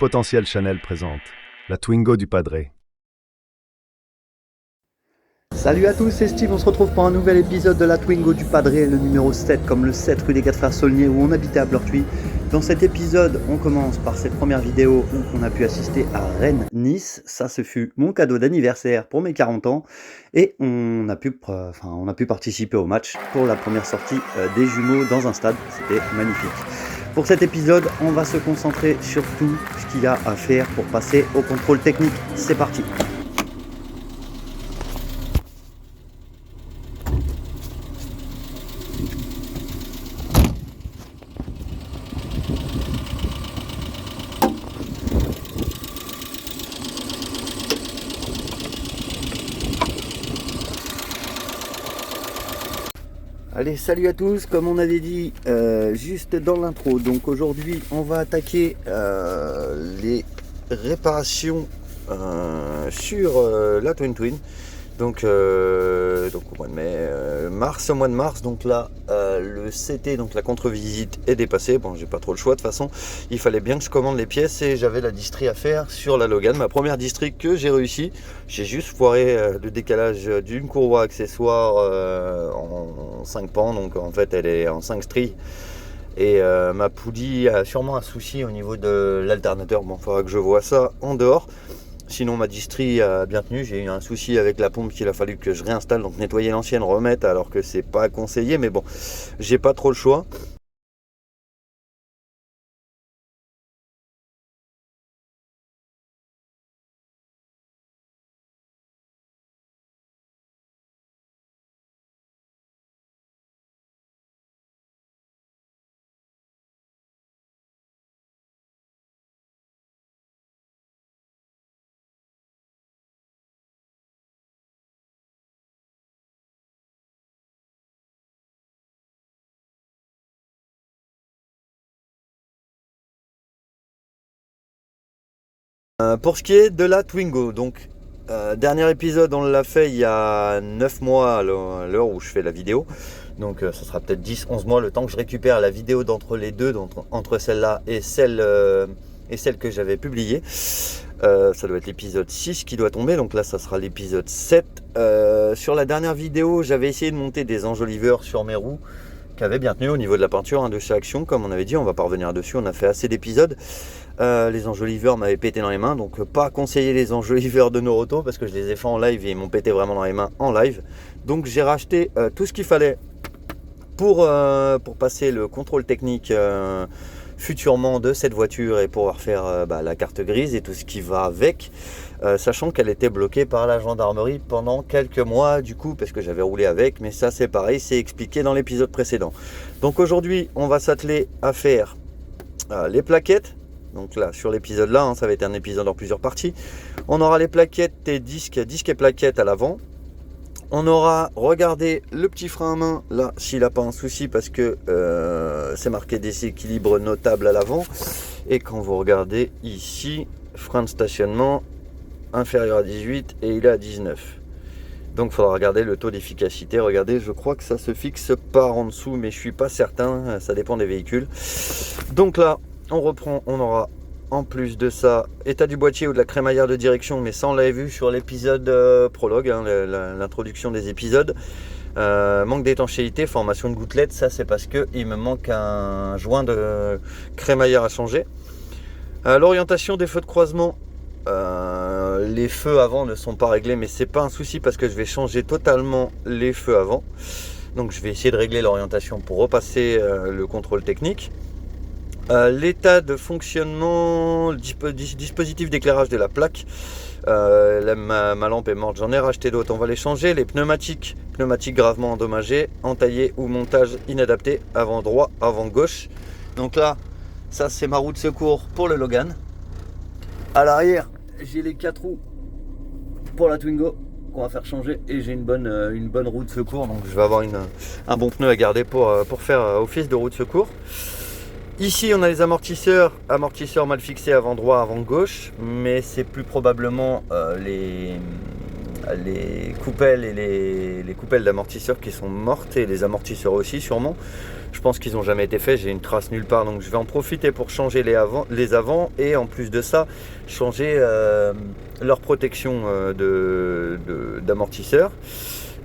Multipotentiel Chanel présente la Twingo du Padre. Salut à tous, c'est Steve, on se retrouve pour un nouvel épisode de la Twingo du Padre, le numéro 7, comme le 7 rue des 4 Frères Saulnier où on habitait à Bleurtuis. Dans cet épisode, on commence par cette première vidéo où on a pu assister à Rennes-Nice. Ça, ce fut mon cadeau d'anniversaire pour mes 40 ans. Et on a pu participer au match pour la première sortie des jumeaux dans un stade. C'était magnifique. Pour cet épisode, on va se concentrer sur tout ce qu'il y a à faire pour passer au contrôle technique. C'est parti! Allez, salut à tous, comme on avait dit juste dans l'intro, donc aujourd'hui on va attaquer les réparations sur la Twin Twin, donc au mois de mars, donc là le CT, donc la contre-visite est dépassée, bon j'ai pas trop le choix de toute façon, il fallait bien que je commande les pièces et j'avais la distri à faire sur la Logan, ma première distri que j'ai réussi. J'ai juste foiré le décalage d'une courroie accessoire en 5 pans, donc en fait elle est en 5 stries. Et ma poulie a sûrement un souci au niveau de l'alternateur. Bon, il faudra que je vois ça en dehors. Sinon ma distri a bien tenu. J'ai eu un souci avec la pompe qu'il a fallu que je réinstalle. Donc nettoyer l'ancienne, remettre, alors que c'est pas conseillé. Mais bon, j'ai pas trop le choix. Pour ce qui est de la Twingo, donc dernier épisode on l'a fait il y a 9 mois à l'heure où je fais la vidéo, donc ça sera peut-être 10-11 mois le temps que je récupère la vidéo d'entre les deux, entre celle-là et celle que j'avais publiée. Ça doit être l'épisode 6 qui doit tomber, donc là ça sera l'épisode 7. Sur la dernière vidéo j'avais essayé de monter des enjoliveurs sur mes roues qui avaient bien tenu au niveau de la peinture de chez Action, comme on avait dit, on va pas revenir dessus, on a fait assez d'épisodes. Les enjoliveurs m'avaient pété dans les mains, donc pas conseiller les enjoliveurs de Noroto parce que je les ai fait en live et ils m'ont pété vraiment dans les mains en live. Donc j'ai racheté tout ce qu'il fallait pour passer le contrôle technique futurement de cette voiture et pouvoir faire la carte grise et tout ce qui va avec, sachant qu'elle était bloquée par la gendarmerie pendant quelques mois du coup, parce que j'avais roulé avec, mais ça c'est pareil, c'est expliqué dans l'épisode précédent. Donc aujourd'hui on va s'atteler à faire les plaquettes. Donc là, sur l'épisode là, ça va être un épisode en plusieurs parties. On aura les plaquettes et disques et plaquettes à l'avant. On aura regardé le petit frein à main, là, s'il n'a pas un souci, parce que c'est marqué déséquilibre notable à l'avant. Et quand vous regardez ici, frein de stationnement inférieur à 18 et il est à 19. Donc il faudra regarder le taux d'efficacité. Regardez, je crois que ça se fixe par en dessous, mais je suis pas certain, ça dépend des véhicules. Donc là, on reprend, on aura en plus de ça état du boîtier ou de la crémaillère de direction, mais ça on l'avait vu sur l'épisode prologue, l'introduction des épisodes. Manque d'étanchéité, formation de gouttelettes, ça c'est parce que il me manque un joint de crémaillère à changer. L'orientation des feux de croisement, les feux avant ne sont pas réglés, mais c'est pas un souci parce que je vais changer totalement les feux avant. Donc je vais essayer de régler l'orientation pour repasser le contrôle technique. L'état de fonctionnement, dispositif d'éclairage de la plaque, ma lampe est morte, j'en ai racheté d'autres, on va les changer. Les pneumatiques gravement endommagés, entaillés ou montage inadapté, avant droit, avant gauche. Donc là, ça c'est ma roue de secours pour le Logan. À l'arrière, j'ai les 4 roues pour la Twingo qu'on va faire changer et j'ai une bonne roue de secours, donc je vais avoir un bon pneu à garder pour faire office de roue de secours. Ici on a les amortisseurs mal fixés avant droit, avant gauche, mais c'est plus probablement les coupelles et les coupelles d'amortisseurs qui sont mortes et les amortisseurs aussi sûrement. Je pense qu'ils n'ont jamais été faits, j'ai une trace nulle part, donc je vais en profiter pour changer les avants et en plus de ça changer leur protection d'amortisseurs.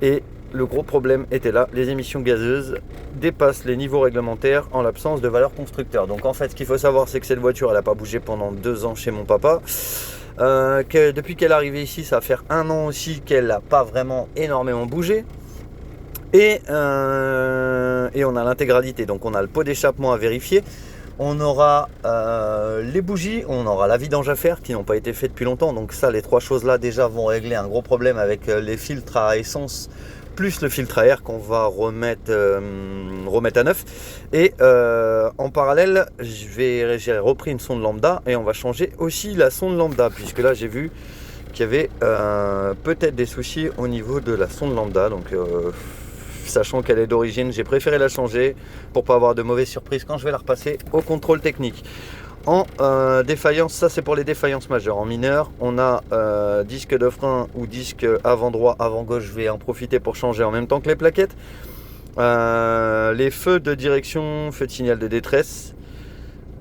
Et le gros problème était là, les émissions gazeuses dépassent les niveaux réglementaires en l'absence de valeur constructeur. Donc en fait ce qu'il faut savoir c'est que cette voiture elle n'a pas bougé pendant 2 ans chez mon papa. Depuis qu'elle est arrivée ici, ça va faire 1 an aussi qu'elle n'a pas vraiment énormément bougé. Et on a l'intégralité, donc on a le pot d'échappement à vérifier. On aura les bougies, on aura la vidange à faire qui n'ont pas été faites depuis longtemps. Donc ça, les 3 choses là déjà vont régler un gros problème avec les filtres à essence plus le filtre à air qu'on va remettre à neuf. Et en parallèle, j'ai repris une sonde lambda et on va changer aussi la sonde lambda, puisque là j'ai vu qu'il y avait peut-être des soucis au niveau de la sonde lambda. Donc sachant qu'elle est d'origine, j'ai préféré la changer pour pas avoir de mauvaises surprises quand je vais la repasser au contrôle technique. En défaillance, ça c'est pour les défaillances majeures. En mineur, on a disque de frein ou disque avant droit, avant gauche. Je vais en profiter pour changer en même temps que les plaquettes. Les feux de direction, feux de signal de détresse.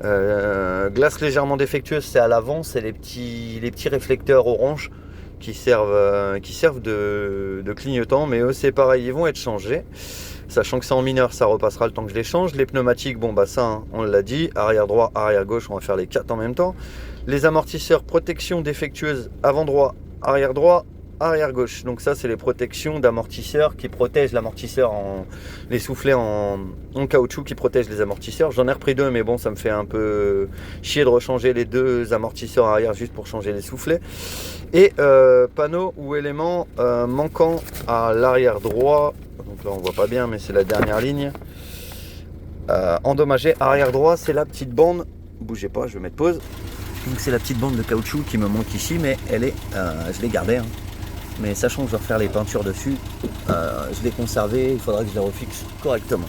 Glace légèrement défectueuse, c'est à l'avant, c'est les petits réflecteurs orange qui servent de clignotant, mais eux c'est pareil, ils vont être changés. Sachant que c'est en mineur, ça repassera le temps que je les change. Les pneumatiques, bon bah ça, hein, on l'a dit, arrière droit, arrière gauche, on va faire les 4 en même temps. Les amortisseurs, protection défectueuse, avant droit, arrière gauche. Donc ça, c'est les protections d'amortisseurs qui protègent l'amortisseur, les soufflets en caoutchouc qui protègent les amortisseurs. J'en ai repris 2, mais bon, ça me fait un peu chier de rechanger les 2 amortisseurs arrière juste pour changer les soufflets. Et panneaux ou éléments manquants à l'arrière droit. Donc là on voit pas bien, mais c'est la dernière ligne. Endommagé arrière droit, c'est la petite bande. Bougez pas, je vais mettre pause. Donc c'est la petite bande de caoutchouc qui me manque ici, mais elle est, je l'ai gardée. Hein. Mais sachant que je vais refaire les peintures dessus, je l'ai conservée. Il faudra que je les refixe correctement.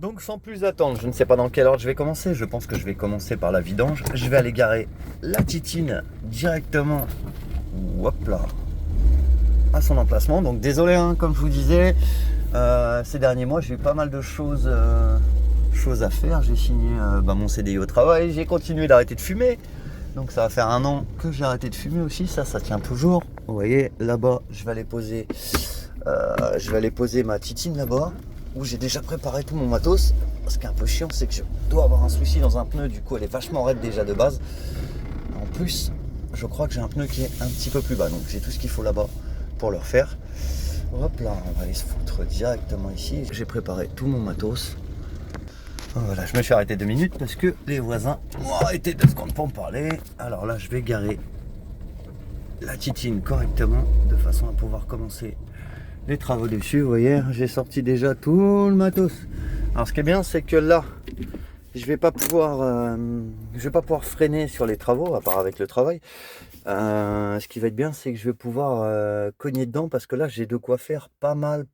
Donc sans plus attendre, je ne sais pas dans quel ordre je vais commencer. Je pense que je vais commencer par la vidange. Je vais aller garer la titine directement. Hop là. À son emplacement. Donc désolé hein, comme je vous disais, ces derniers mois j'ai eu pas mal de choses à faire. J'ai signé mon CDI au travail, j'ai continué d'arrêter de fumer, donc ça va faire 1 an que j'ai arrêté de fumer aussi. Ça tient toujours, vous voyez là-bas. Je vais aller poser ma titine là-bas où j'ai déjà préparé tout mon matos. Ce qui est un peu chiant, c'est que je dois avoir un souci dans un pneu, du coup elle est vachement raide déjà de base. En plus je crois que j'ai un pneu qui est un petit peu plus bas, donc j'ai tout ce qu'il faut là-bas pour le refaire. Hop là, on va aller se foutre directement ici. J'ai préparé tout mon matos. Voilà, je me suis arrêté 2 minutes parce que les voisins ont arrêté 2 secondes pour me parler. Alors là, je vais garer la titine correctement de façon à pouvoir commencer les travaux dessus. Vous voyez, j'ai sorti déjà tout le matos. Alors ce qui est bien, c'est que là, je vais pas pouvoir freiner sur les travaux, à part avec le travail. Ce qui va être bien, c'est que je vais pouvoir cogner dedans parce que là j'ai de quoi faire pas mal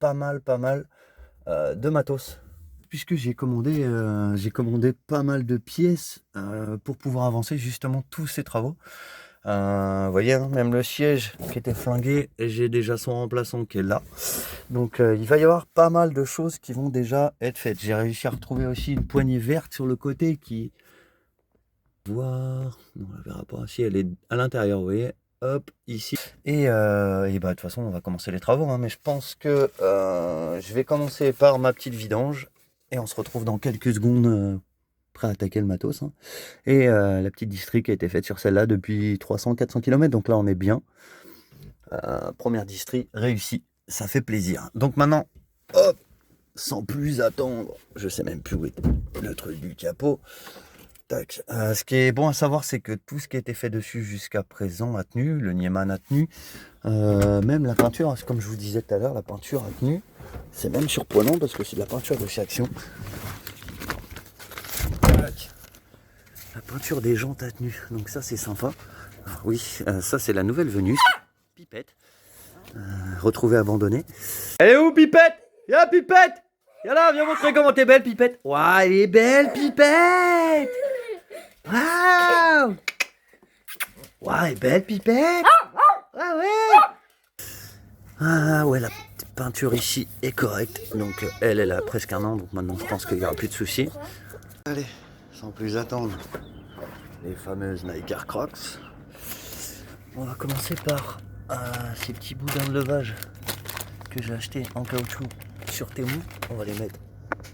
de matos, puisque j'ai commandé pas mal de pièces pour pouvoir avancer justement tous ces travaux. Vous voyez, hein, même le siège qui était flingué, j'ai déjà son remplaçant qui est là. Donc il va y avoir pas mal de choses qui vont déjà être faites. J'ai réussi à retrouver aussi une poignée verte sur le côté qui... voir, non, on la verra pas, si elle est à l'intérieur, vous voyez, hop, ici. Et de toute façon on va commencer les travaux, hein, mais je pense que je vais commencer par ma petite vidange et on se retrouve dans quelques secondes prêt à attaquer le matos, hein. Et la petite distrie qui a été faite sur celle-là depuis 300-400 km, donc là on est bien. Première distrie réussie, ça fait plaisir. Donc maintenant, hop, sans plus attendre, je sais même plus où est le truc du capot. Tac. Ce qui est bon à savoir, c'est que tout ce qui a été fait dessus jusqu'à présent a tenu, le Nieman a tenu, même la peinture, comme je vous disais tout à l'heure, la peinture a tenu. C'est même surprenant parce que c'est de la peinture de chez Action. Tac. La peinture des jantes a tenu, donc ça c'est sympa. Alors oui, ça c'est la nouvelle venue, Pipette, retrouvée abandonnée. Elle est où Pipette? Viens Pipette! Viens là, viens montrer comment t'es belle Pipette. Waouh, elle est belle Pipette! Waouh! Waouh, elle est belle Pipette! Ah ouais. Ah ouais, la peinture ici est correcte. Donc elle a presque 1 an, donc maintenant je pense qu'il n'y aura plus de soucis. Allez, sans plus attendre, les fameuses Nike Air Crocs. On va commencer par ces petits boudins de levage que j'ai acheté en caoutchouc sur Temu. On va les mettre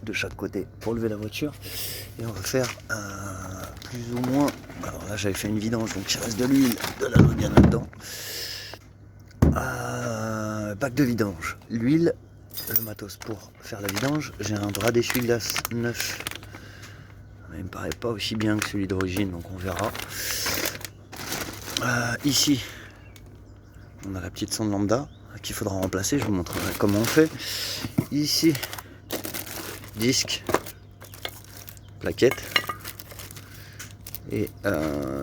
de chaque côté pour lever la voiture et on va faire plus ou moins, alors là j'avais fait une vidange donc il reste de l'huile, de la Logan là-dedans, pack de vidange, l'huile, le matos pour faire la vidange, j'ai un bras d'essuie-glace neuf, mais il me paraît pas aussi bien que celui d'origine donc on verra. Ici on a la petite sonde lambda qu'il faudra remplacer, je vous montrerai comment on fait. Ici disque, plaquettes et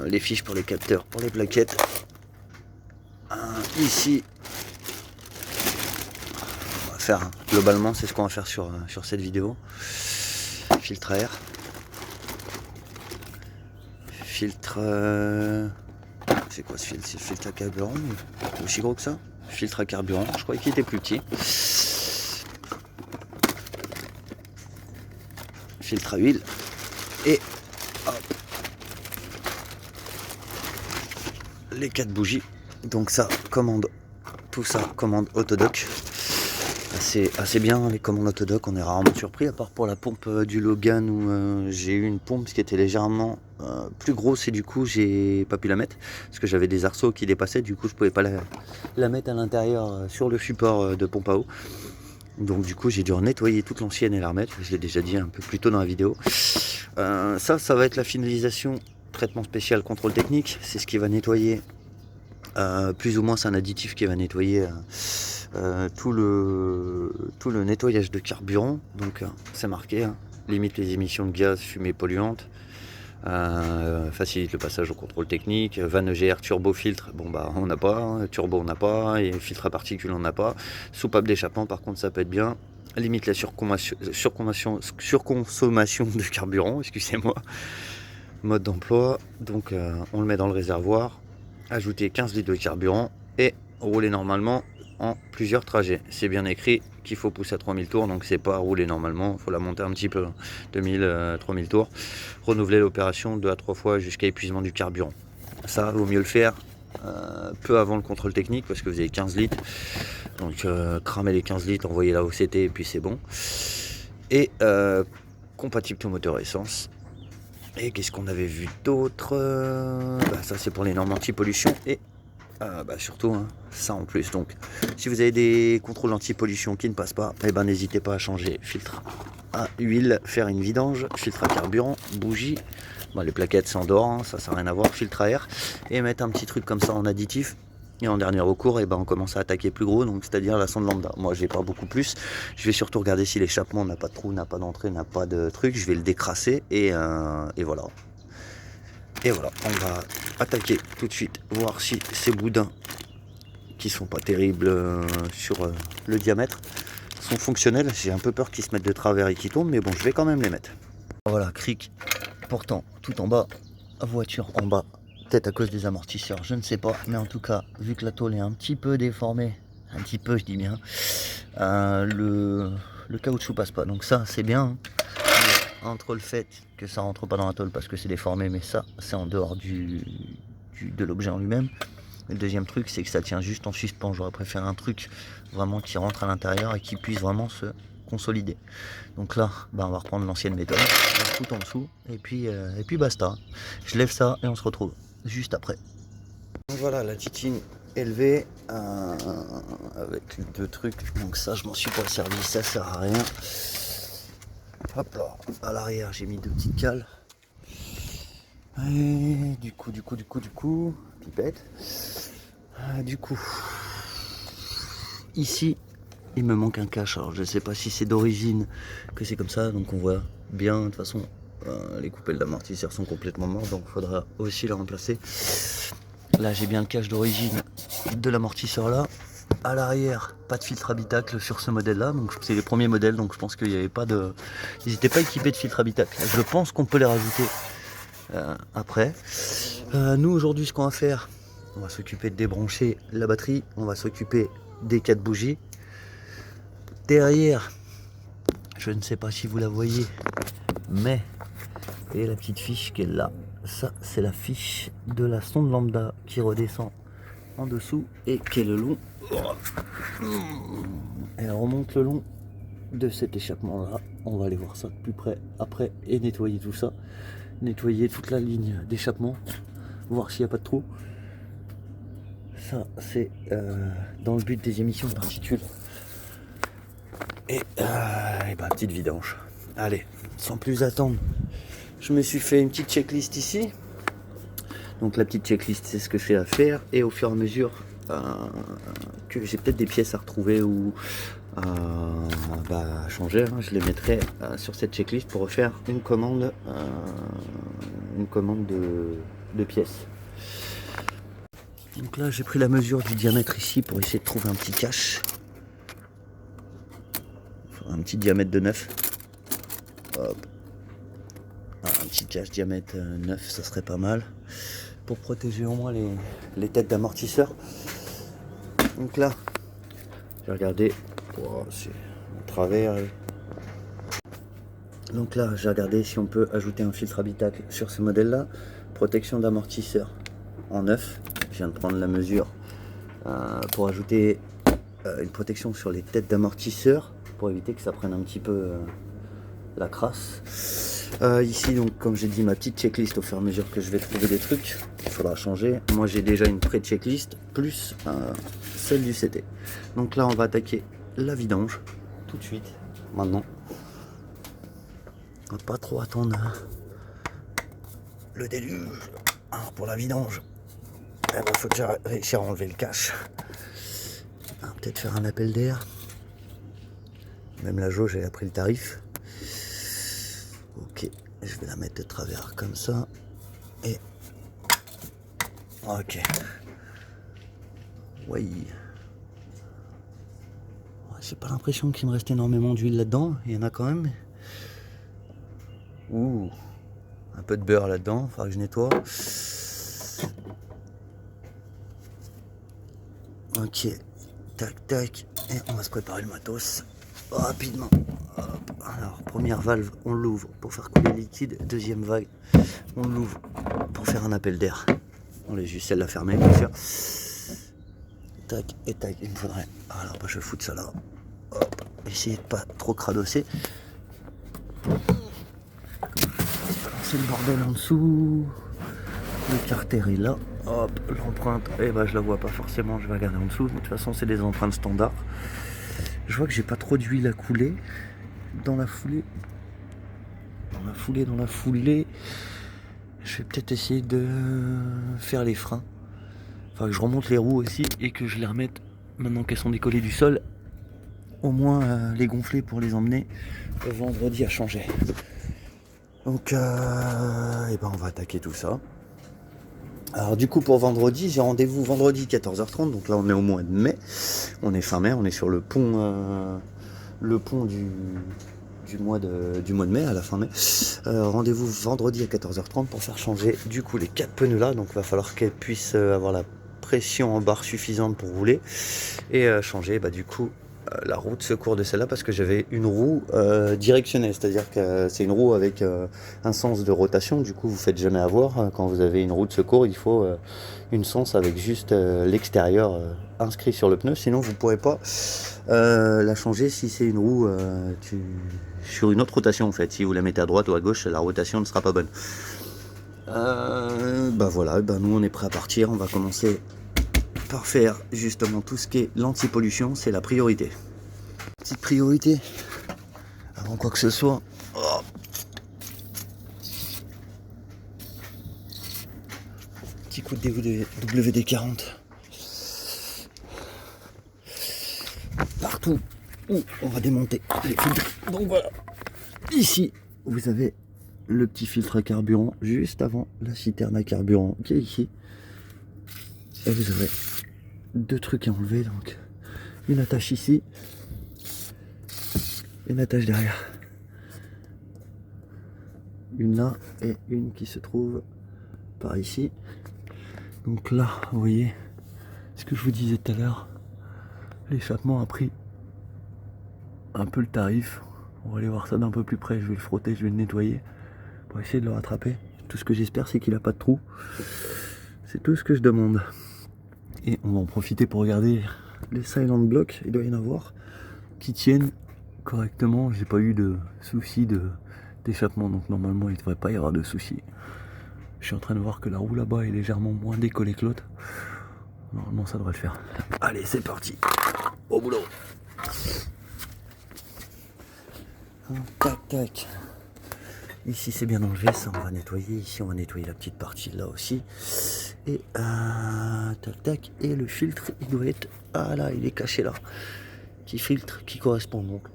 les fiches pour les capteurs pour les plaquettes. Ici on va faire, globalement c'est ce qu'on va faire sur cette vidéo, filtre à air, filtre c'est quoi ce filtre? C'est le filtre à carburant, aussi gros que ça, filtre à carburant, je croyais qu'il était plus petit. Filtre à huile et hop, les 4 bougies. Donc ça commande, tout ça commande Autodoc. Assez bien les commandes Autodoc, on est rarement surpris, à part pour la pompe du Logan où j'ai eu une pompe qui était légèrement plus grosse et du coup j'ai pas pu la mettre parce que j'avais des arceaux qui dépassaient, du coup je pouvais pas la mettre à l'intérieur sur le support de pompe à eau. Donc du coup j'ai dû nettoyer toute l'ancienne et la remettre, je l'ai déjà dit un peu plus tôt dans la vidéo. Ça va être la finalisation, traitement spécial contrôle technique, c'est ce qui va nettoyer, plus ou moins c'est un additif qui va nettoyer tout le nettoyage de carburant. Donc c'est marqué, limite les émissions de gaz, fumée polluante, facilite le passage au contrôle technique, van EGR turbo filtre, bon bah on n'a pas, turbo on n'a pas, et filtre à particules on n'a pas, soupape d'échappement par contre ça peut être bien, limite la surconsommation de carburant, excusez-moi, mode d'emploi, donc on le met dans le réservoir, ajouter 15 litres de carburant et rouler normalement en plusieurs trajets. C'est bien écrit qu'il faut pousser à 3000 tours, donc c'est pas rouler normalement, il faut la monter un petit peu, 2000, 3000 tours, renouveler l'opération 2 à 3 fois jusqu'à épuisement du carburant. Ça, vaut mieux le faire peu avant le contrôle technique parce que vous avez 15 litres, donc cramer les 15 litres, envoyer la OCT et puis c'est bon. Et compatible tout moteur essence. Et qu'est-ce qu'on avait vu d'autre? Ça c'est pour les normes anti-pollution et surtout ça en plus. Donc si vous avez des contrôles anti-pollution qui ne passent pas, n'hésitez pas à changer filtre à huile, faire une vidange, filtre à carburant, bougie, les plaquettes c'est en dehors, ça n'a rien à voir, filtre à air, et mettre un petit truc comme ça en additif. Et en dernier recours, on commence à attaquer plus gros, donc c'est-à-dire la sonde lambda. Moi j'ai pas beaucoup plus, je vais surtout regarder si l'échappement n'a pas de trou, n'a pas d'entrée, n'a pas de truc, je vais le décrasser et voilà. Et voilà, on va attaquer tout de suite, voir si ces boudins, qui sont pas terribles sur le diamètre, sont fonctionnels. J'ai un peu peur qu'ils se mettent de travers et qu'ils tombent, mais bon, je vais quand même les mettre. Voilà, cric, pourtant, tout en bas, voiture en bas, peut-être à cause des amortisseurs, je ne sais pas. Mais en tout cas, vu que la tôle est un petit peu déformée, un petit peu, je dis bien, le caoutchouc passe pas. Donc ça, c'est bien. Entre le fait que ça rentre pas dans la tôle parce que c'est déformé, mais ça c'est en dehors de l'objet en lui-même. Le deuxième truc c'est que ça tient juste en suspens. J'aurais préféré un truc vraiment qui rentre à l'intérieur et qui puisse vraiment se consolider. Donc là on va reprendre l'ancienne méthode, tout en dessous et puis basta. Je lève ça et on se retrouve juste après. Donc voilà, la titine élevée avec les 2 trucs. Donc ça je m'en suis pas servi, ça sert à rien. Hop là, à l'arrière j'ai mis 2 petites cales. Et du coup, pipette. Du coup, ici, il me manque un cache. Alors je ne sais pas si c'est d'origine que c'est comme ça. Donc on voit bien, de toute façon, les coupelles d'amortisseurs sont complètement mortes. Donc il faudra aussi les remplacer. Là j'ai bien le cache d'origine de l'amortisseur là. À l'arrière, pas de filtre habitacle sur ce modèle là, donc c'est les premiers modèles, donc je pense qu'il n'y avait pas de... Ils n'étaient pas équipés de filtre habitacle. Je pense qu'on peut les rajouter après. Nous aujourd'hui ce qu'on va faire, On va s'occuper de débrancher la batterie. On va s'occuper des 4 bougies. Derrière, je ne sais pas si vous la voyez, mais et la petite fiche qui est là, ça c'est la fiche de la sonde lambda qui redescend en dessous et qui est le long. Elle remonte le long de cet échappement là. On va aller voir ça de plus près après et nettoyer tout ça. Nettoyer toute la ligne d'échappement, voir s'il n'y a pas de trou. Ça c'est dans le but des émissions de particules. Et bah, petite vidange. Allez, sans plus attendre, je me suis fait une petite checklist ici. Donc la petite checklist, c'est ce que j'ai à faire. Et au fur et à mesure que j'ai peut-être des pièces à retrouver ou à changer, hein, je les mettrai sur cette checklist pour refaire une commande de pièces. Donc là, j'ai pris la mesure du diamètre ici pour essayer de trouver un petit cache. Un petit diamètre de 9. Hop. Un petit cache diamètre 9, ça serait pas mal. Pour protéger au moins les têtes d'amortisseurs. Donc là, j'ai regardé. Oh, c'est au travers. Donc là, j'ai regardé si on peut ajouter un filtre habitacle sur ce modèle-là. Protection d'amortisseur en 9. Je viens de prendre la mesure pour ajouter une protection sur les têtes d'amortisseurs pour éviter que ça prenne un petit peu la crasse. Ici, donc, comme j'ai dit, ma petite checklist au fur et à mesure que je vais trouver des trucs, il faudra changer. Moi, j'ai déjà une pré-checklist plus celle du CT. Donc là, on va attaquer la vidange tout de suite, maintenant. On va pas trop attendre le déluge. Alors, pour la vidange, il faut déjà réussir à enlever le cache. Peut-être faire un appel d'air. Même la jauge, elle a pris le tarif. Ok, je vais la mettre de travers comme ça. Et ok. Oui. J'ai pas l'impression qu'il me reste énormément d'huile là-dedans. Il y en a quand même. Ouh. Un peu de beurre là-dedans. Il faudra que je nettoie. Ok. Tac, tac. Et on va se préparer le matos. Rapidement. Hop. Alors, première valve, on l'ouvre pour faire couler le liquide. Deuxième valve, on l'ouvre pour faire un appel d'air. On laisse juste celle-là fermée, bien sûr. Tac et tac, il me faudrait. Alors, bah, je vais foutre ça là. Hop. Essayez de pas trop cradosser. C'est le bordel en dessous. Le carter est là. Hop, l'empreinte, eh ben, je la vois pas forcément, je vais regarder en dessous. Mais de toute façon, c'est des empreintes standards. Je vois que j'ai pas trop d'huile à couler. Dans la foulée, je vais peut-être essayer de faire les freins. Enfin, que je remonte les roues aussi et que je les remette maintenant qu'elles sont décollées du sol. Au moins les gonfler pour les emmener vendredi à changer. Donc, eh ben, on va attaquer tout ça. Alors du coup pour vendredi, j'ai rendez-vous vendredi 14h30, donc là on est au mois de mai, on est fin mai, on est sur le pont du mois de mai, à la fin mai. Rendez-vous vendredi à 14h30 pour faire changer du coup les 4 pneus là, donc il va falloir qu'elles puissent avoir la pression en barre suffisante pour rouler et changer du coup la roue de secours de celle-là parce que j'avais une roue directionnelle, c'est-à-dire que c'est une roue avec un sens de rotation. Du coup vous faites jamais avoir quand vous avez une roue de secours, il faut une sens avec juste l'extérieur inscrit sur le pneu, sinon vous pourrez pas la changer si c'est une roue sur une autre rotation en fait. Si vous la mettez à droite ou à gauche, la rotation ne sera pas bonne. Voilà, nous on est prêt à partir, on va commencer par faire justement tout ce qui est l'anti-pollution, c'est la priorité. Petite priorité, avant quoi que ce soit. Oh. Petit coup de WD-40. Partout où on va démonter les filtres. Donc voilà, ici vous avez le petit filtre à carburant juste avant la citerne à carburant qui est ici. Et vous avez 2 trucs à enlever, donc une attache ici, une attache derrière, une là et une qui se trouve par ici. Donc là, vous voyez, ce que je vous disais tout à l'heure, l'échappement a pris un peu le tarif. On va aller voir ça d'un peu plus près, je vais le frotter, je vais le nettoyer pour essayer de le rattraper. Tout ce que j'espère, c'est qu'il n'a pas de trou. C'est tout ce que je demande. Et on va en profiter pour regarder les silent blocks, il doit y en avoir, qui tiennent correctement. J'ai pas eu de soucis d'échappement, donc normalement il ne devrait pas y avoir de soucis. Je suis en train de voir que la roue là-bas est légèrement moins décollée que l'autre. Normalement ça devrait le faire. Allez, c'est parti. Au boulot. Tac, tac. Ici c'est bien enlevé, ça on va nettoyer. Ici on va nettoyer la petite partie là aussi. Et tac, tac. Et le filtre, il doit être... Ah là, il est caché là. Petit filtre qui correspond donc.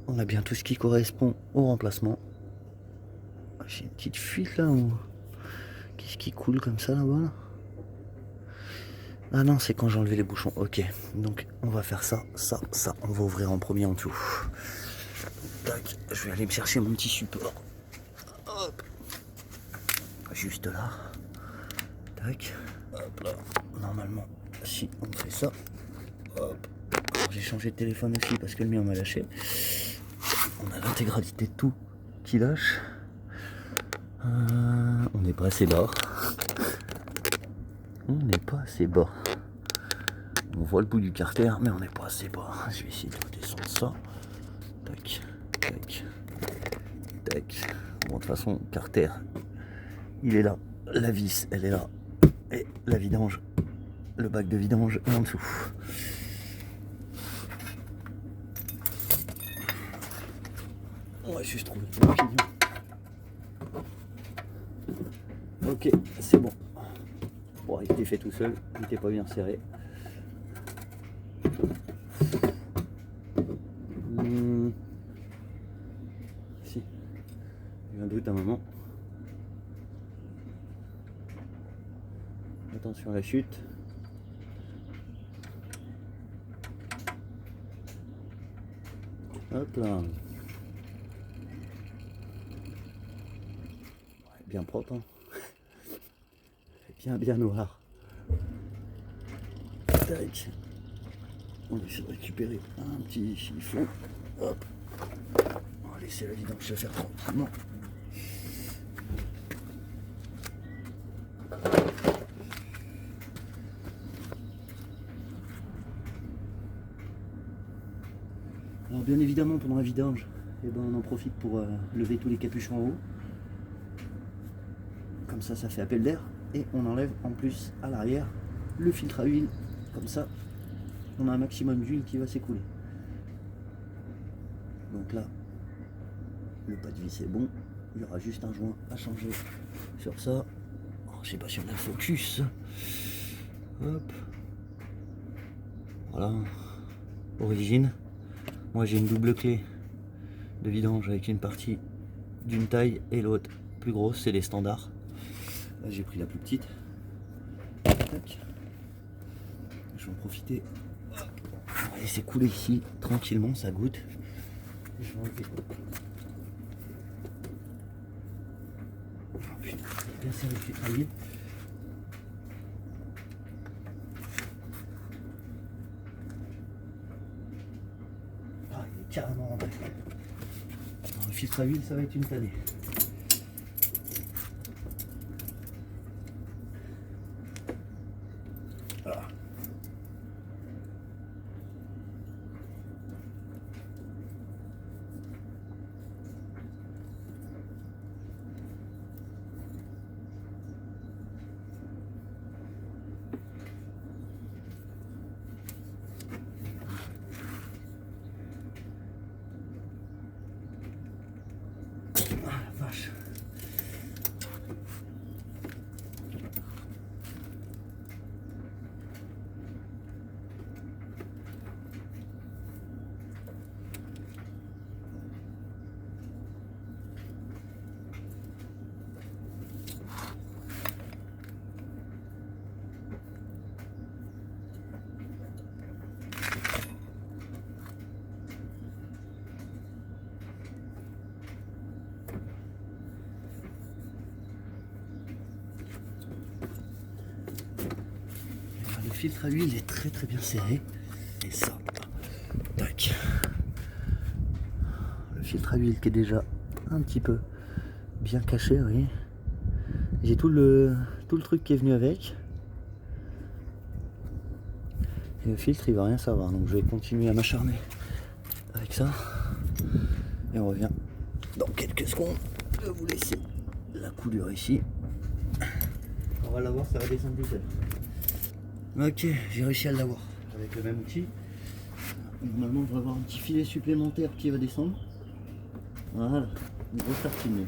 On a bien tout ce qui correspond au remplacement. J'ai une petite fuite là ou... Qu'est-ce qui coule comme ça là-bas là? Ah non, c'est quand j'ai enlevé les bouchons. Ok, donc on va faire ça, ça, ça. On va ouvrir en premier en tout. Tac, je vais aller me chercher mon petit support. Hop. Juste là. Tac. Hop là. Normalement, si on fait ça. Hop. J'ai changé de téléphone aussi parce que le mien m'a lâché. On a l'intégralité de tout qui lâche. On n'est pas assez bas. On n'est pas assez bas. On voit le bout du carter, mais on n'est pas assez bas. Je vais essayer de descendre ça. Tac, tac, tac. Bon, de toute façon, carter, il est là. La vis, elle est là. Et la vidange, le bac de vidange est en dessous. On va juste trouver le pignon. Ok, c'est bon. Bon, il était fait tout seul, il n'était pas bien serré. Si, j'ai eu un doute à un moment. Attention à la chute. Hop là. Bien propre, hein. Bien noir. Tac. On va essayer de récupérer un petit chiffon. Hop. On va laisser la vidange se faire tranquillement. Alors bien évidemment pendant la vidange, eh ben, on en profite pour lever tous les capuchons en haut. Comme ça fait appel d'air. Et on enlève en plus à l'arrière le filtre à huile. Comme ça, on a un maximum d'huile qui va s'écouler. Donc là, le pas de vis est bon. Il y aura juste un joint à changer sur ça. Oh, je sais pas si on a le focus. Hop. Voilà. Origine. Moi j'ai une double clé de vidange avec une partie d'une taille et l'autre plus grosse, c'est les standards. Là j'ai pris la plus petite. Tac. Je vais en profiter. On va laisser couler ici tranquillement, ça goûte. Je vais enlever. Oh putain, bien serré le filtre à huile. Ah, il est carrément rentré. Le filtre à huile, ça va être une tannée. Voilà. Ah la vache. filtre à huile est très bien serré. Et ça, tac. Le filtre à huile qui est déjà un petit peu bien caché, vous voyez. J'ai tout le truc qui est venu avec. Et le filtre il va rien savoir, donc je vais continuer à m'acharner avec ça. Et on revient dans quelques secondes. Je vais vous laisser la coulure ici. On va l'avoir, ça va descendre tout seul. Ok, j'ai réussi à l'avoir avec le même outil. Normalement, on va avoir un petit filet supplémentaire qui va descendre. Voilà, une grosse tartine.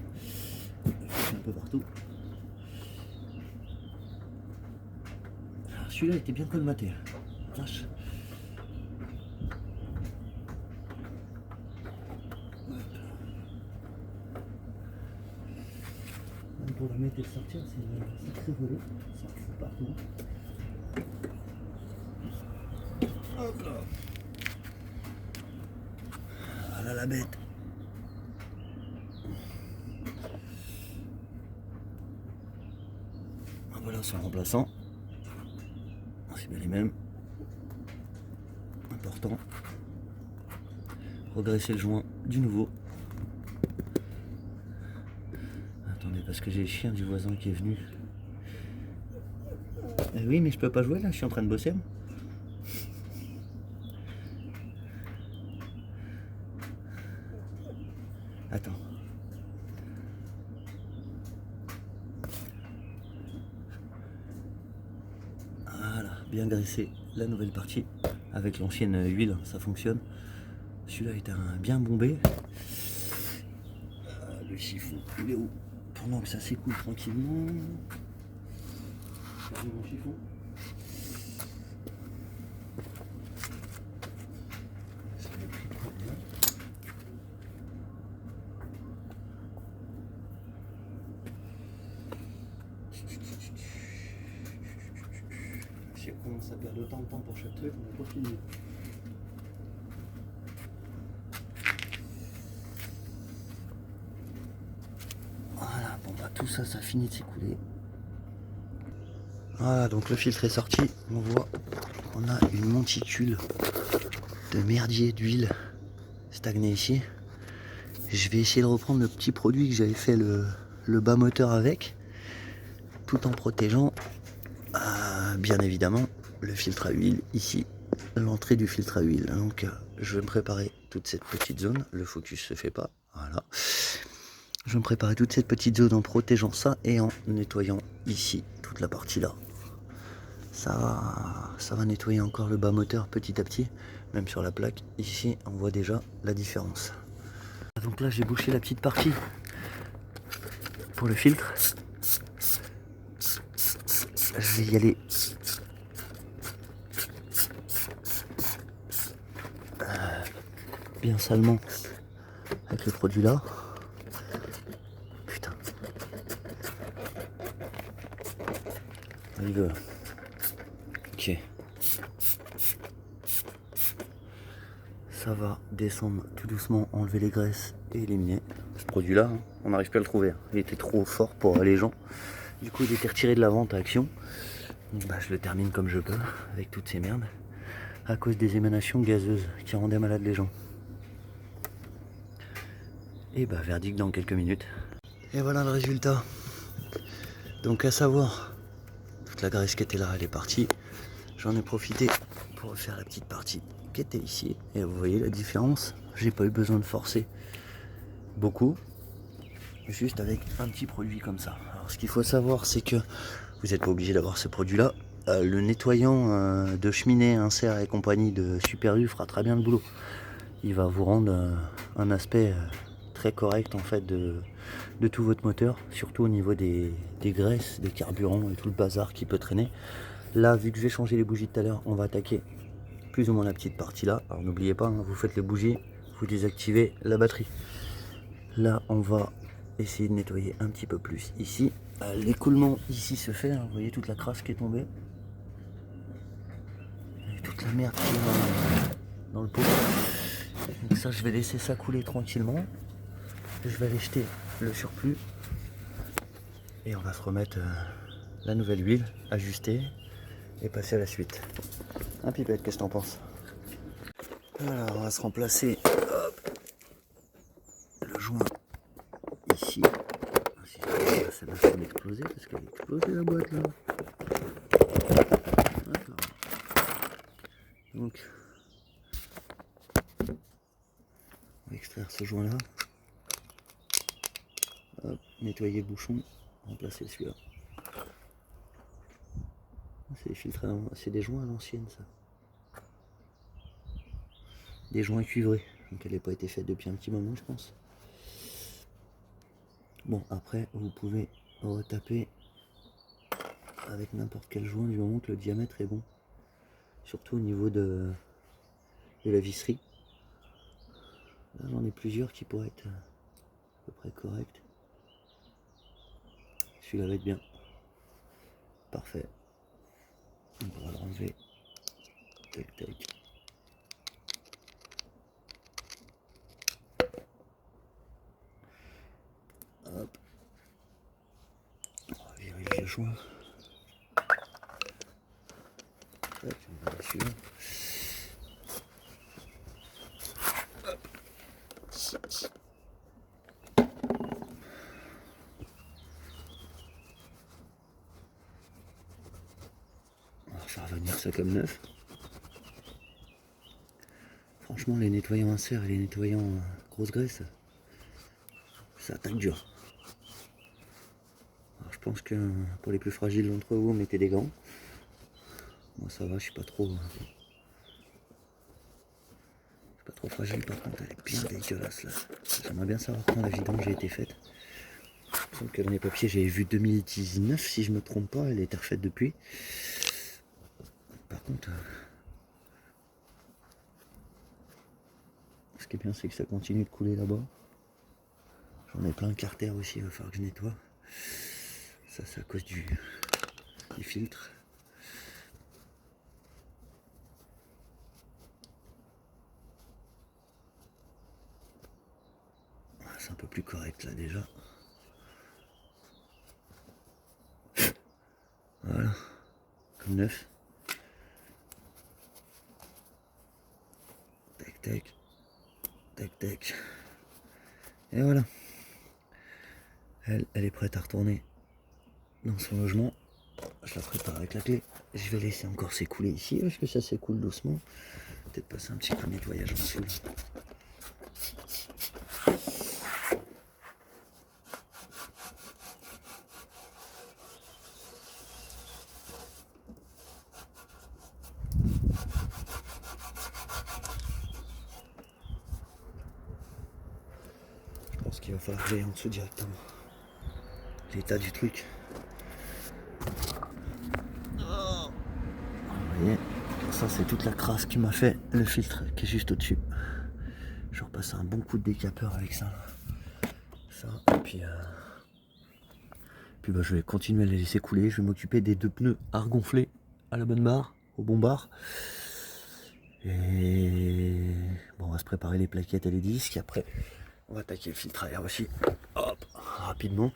Un peu partout. Celui-là était bien colmaté. Vache. Pour la mettre et le sortir, c'est très volé. Ça fout partout. Hop là. Voilà la bête. Voilà son remplaçant. C'est bien les mêmes. Important. Regresser le joint du nouveau. Attendez, parce que j'ai le chien du voisin qui est venu. Oui, mais je peux pas jouer là, je suis en train de bosser. Attends. Voilà, bien graissé la nouvelle partie. Avec l'ancienne huile, ça fonctionne. Celui-là est bien bombé. Le chiffon, il est où? Pendant que ça s'écoule tranquillement. Regardez mon chiffon. Si on commence à perdre autant de temps pour chaque truc, on n'a pas fini. Voilà, bon bah tout ça, ça finit de s'écouler. Voilà, donc le filtre est sorti. On voit qu'on a une monticule de merdier d'huile stagnée ici. Je vais essayer de reprendre le petit produit que j'avais fait le bas moteur avec, tout en protégeant bien évidemment le filtre à huile ici, l'entrée du filtre à huile. Donc je vais me préparer toute cette petite zone. Le focus se fait pas, voilà. Je vais me préparer toute cette petite zone en protégeant ça et en nettoyant ici toute la partie là. Ça va nettoyer encore le bas moteur petit à petit, même sur la plaque. Ici on voit déjà la différence. Donc là j'ai bouché la petite partie pour le filtre. Je vais y aller bien salement avec le produit là. Putain. Il veut. Ok. Ça va descendre tout doucement, enlever les graisses et éliminer. Ce produit là, on n'arrive plus à le trouver. Il était trop fort pour les gens. Du coup il était retiré de la vente à Action. Donc, bah, je le termine comme je peux avec toutes ces merdes. À cause des émanations gazeuses qui rendaient malades les gens. Et bah verdict dans quelques minutes. Et voilà le résultat. Donc à savoir, toute la graisse qui était là elle est partie. J'en ai profité pour refaire la petite partie qui était ici. Et vous voyez la différence. J'ai pas eu besoin de forcer beaucoup. Juste avec un petit produit comme ça. Alors ce qu'il faut savoir c'est que vous n'êtes pas obligé d'avoir ce produit là. Le nettoyant de cheminée, insert et compagnie de Super U fera très bien le boulot. Il va vous rendre un aspect très correct en fait de tout votre moteur, surtout au niveau des graisses, des carburants et tout le bazar qui peut traîner. Là, vu que je vais changer les bougies de tout à l'heure, on va attaquer plus ou moins la petite partie là. Alors n'oubliez pas, hein, vous faites les bougies, vous désactivez la batterie. Là, on va essayer de nettoyer un petit peu plus ici. L'écoulement ici se fait, hein, vous voyez toute la crasse qui est tombée. Et toute la merde qui est dans le pot. Donc ça, je vais laisser ça couler tranquillement. Je vais aller jeter le surplus. Et on va se remettre la nouvelle huile, ajuster. et passer à la suite. Un pipette, qu'est-ce que t'en penses? Voilà, on va se remplacer le joint ici. Ça va faire exploser parce qu'elle a explosé la boîte là. D'accord. Donc, on va extraire ce joint là. Hop, nettoyer le bouchon, remplacer celui-là. C'est des filtres, c'est des joints à l'ancienne ça. Des joints cuivrés, donc elle n'a pas été faite depuis un petit moment je pense. Bon après vous pouvez retaper avec n'importe quel joint du moment que le diamètre est bon. Surtout au niveau de la visserie. Là j'en ai plusieurs qui pourraient être à peu près corrects. Celui-là va être bien. Parfait. On pourra le renlever. Tac tac. Hop. On va virer le vieux joint. Tac, on va celui-là. On va faire revenir ça comme neuf. Franchement, les nettoyants insert et les nettoyants grosse graisse, ça attaque dur. Alors, je pense que pour les plus fragiles d'entre vous, mettez des gants. Moi ça va, je suis pas trop fragile. Par contre, elle est bien dégueulasse là. J'aimerais bien savoir quand la vidange a été faite. Il me semble que dans les papiers j'avais vu 2019 si je me trompe pas, elle a été refaite depuis. Par contre, ce qui est bien c'est que ça continue de couler là-bas. J'en ai plein de carters aussi, il va falloir que je nettoie. Ça c'est à cause du filtre. C'est un peu plus correct là déjà. Voilà, comme neuf. Tac tac, tac tac. Et voilà. Elle est prête à retourner dans son logement. Je la prépare avec la clé. Je vais laisser encore s'écouler ici parce que ça s'écoule doucement. Peut-être passer un petit coup de nettoyage en dessous. Je pense qu'il va falloir que j'aille en dessous directement. L'état du truc. Vous voyez, ça c'est toute la crasse qui m'a fait le filtre qui est juste au-dessus. Je repasse un bon coup de décapeur avec ça. Et puis bah, je vais continuer à les laisser couler. Je vais m'occuper des 2 pneus à regonfler à la bonne barre, au bon bar. Et bon, on va se préparer les plaquettes et les disques. Et après, on va attaquer le filtre à air aussi. Hop, rapidement.